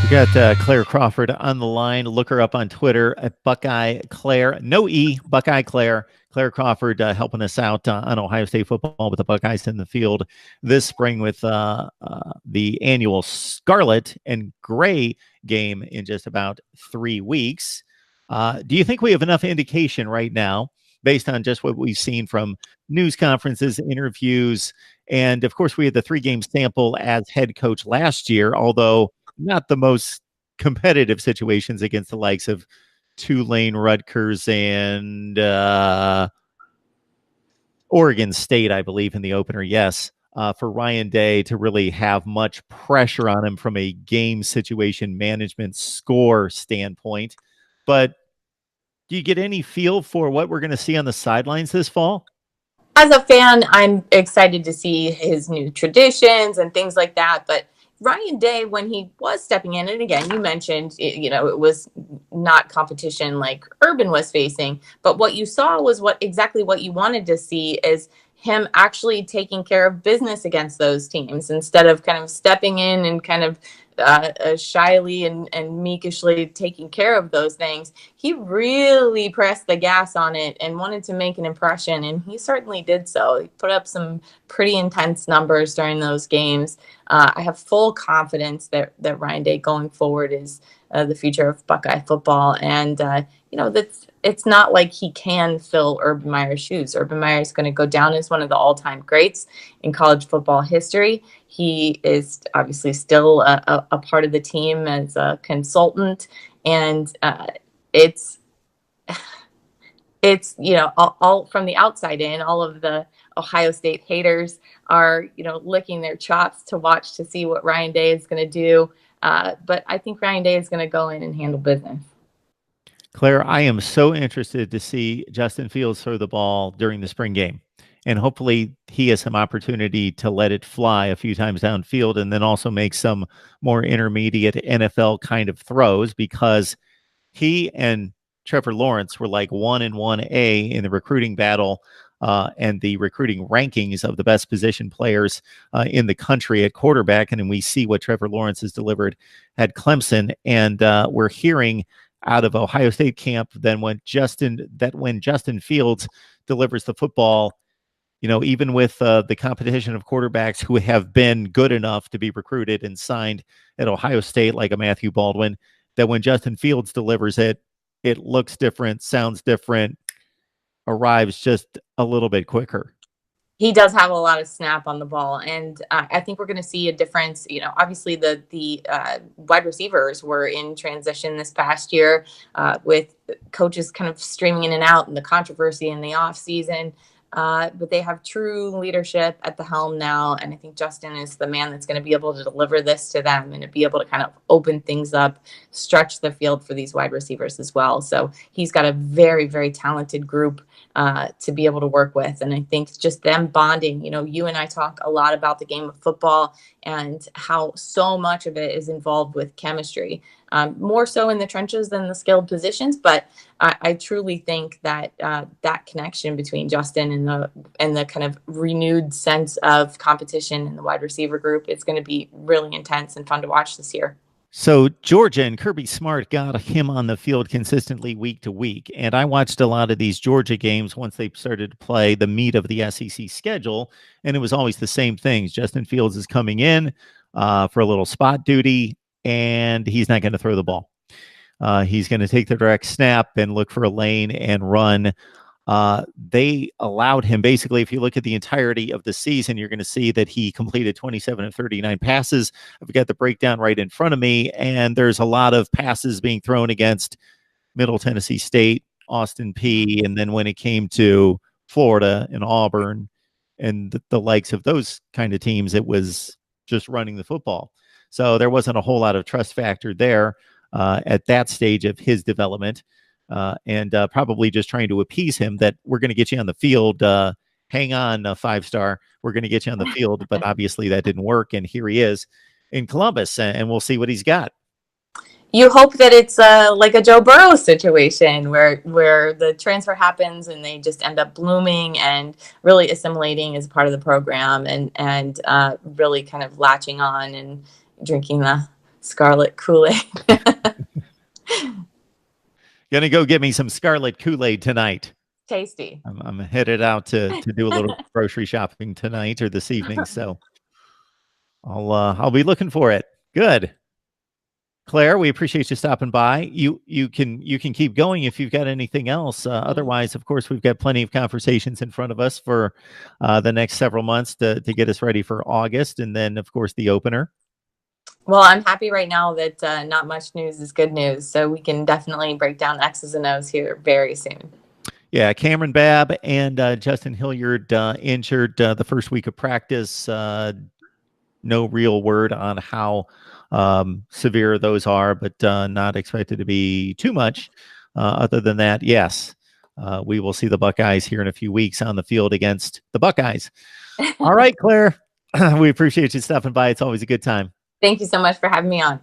We got Claire Crawford on the line. Look her up on Twitter at Buckeye Claire. No E, Buckeye Claire. Claire Crawford helping us out on Ohio State football with the Buckeyes in the field this spring with the annual Scarlet and Gray game in just about 3 weeks. Do you think we have enough indication right now, based on just what we've seen from news conferences, interviews, and of course, we had the 3-game sample as head coach last year, although not the most competitive situations against the likes of Tulane, Rutgers, and Oregon State, I believe, in the opener. Yes, for Ryan Day to really have much pressure on him from a game situation management score standpoint. But do you get any feel for what we're going to see on the sidelines this fall? As a fan, I'm excited to see his new traditions and things like that. But Ryan Day, when he was stepping in, and again, you mentioned, it was not competition like Urban was facing, but what you saw was exactly what you wanted to see is him actually taking care of business against those teams instead of kind of stepping in and kind of shyly and meekishly taking care of those things. He really pressed the gas on it and wanted to make an impression, and he certainly did so. He put up some pretty intense numbers during those games. I have full confidence that Ryan Day going forward is the future of Buckeye football, and it's not like he can fill Urban Meyer's shoes. Urban Meyer is going to go down as one of the all-time greats in college football history. He is obviously still a part of the team as a consultant, and it's all from the outside in. All of the Ohio State haters are licking their chops to watch to see what Ryan Day is going to do. But I think Ryan Day is going to go in and handle business. Claire, I am so interested to see Justin Fields throw the ball during the spring game. And hopefully he has some opportunity to let it fly a few times downfield and then also make some more intermediate NFL kind of throws, because he and Trevor Lawrence were like 1 and 1A in the recruiting battle and the recruiting rankings of the best position players in the country at quarterback. And then we see what Trevor Lawrence has delivered at Clemson. And we're hearing out of Ohio State camp then when Justin Fields delivers the football, even with the competition of quarterbacks who have been good enough to be recruited and signed at Ohio State, like a Matthew Baldwin, that when Justin Fields delivers it, it looks different, sounds different, arrives just a little bit quicker. He does have a lot of snap on the ball, and I think we're going to see a difference. Obviously the wide receivers were in transition this past year with coaches kind of streaming in and out and the controversy in the off season. But they have true leadership at the helm now, and I think Justin is the man that's going to be able to deliver this to them and to be able to kind of open things up, stretch the field for these wide receivers as well. So he's got a very, very talented group to be able to work with, and I think just them bonding. You and I talk a lot about the game of football and how so much of it is involved with chemistry, more so in the trenches than the skilled positions. But I truly think that that connection between Justin and the kind of renewed sense of competition in the wide receiver group is going to be really intense and fun to watch this year. So Georgia and Kirby Smart got him on the field consistently week to week. And I watched a lot of these Georgia games once they started to play the meat of the SEC schedule. And it was always the same things. Justin Fields is coming in for a little spot duty, and he's not going to throw the ball. He's going to take the direct snap and look for a lane and run. They allowed him, basically, if you look at the entirety of the season, you're going to see that he completed 27 of 39 passes. I've got the breakdown right in front of me, and there's a lot of passes being thrown against Middle Tennessee State, Austin Peay, and then when it came to Florida and Auburn and the likes of those kind of teams, it was just running the football. So there wasn't a whole lot of trust factor there at that stage of his development. And probably just trying to appease him that we're going to get you on the field. Hang on, 5-star. We're going to get you on the field. But obviously that didn't work. And here he is in Columbus, and we'll see what he's got. You hope that it's like a Joe Burrow situation where the transfer happens and they just end up blooming and really assimilating as part of the program and really kind of latching on and drinking the Scarlet Kool-Aid. Gonna go get me some Scarlet Kool-Aid tonight. Tasty. I'm headed out to do a little grocery shopping tonight or this evening, so I'll be looking for it. Good. Claire, we appreciate you stopping by. You can keep going if you've got anything else. Otherwise, of course, we've got plenty of conversations in front of us for the next several months to get us ready for August, and then, of course, the opener. Well, I'm happy right now that not much news is good news, so we can definitely break down X's and O's here very soon. Yeah, Cameron Babb and Justin Hilliard injured the first week of practice. No real word on how severe those are, but not expected to be too much. Other than that, yes, we will see the Buckeyes here in a few weeks on the field against the Buckeyes. All right, Claire, we appreciate you stopping by. It's always a good time. Thank you so much for having me on.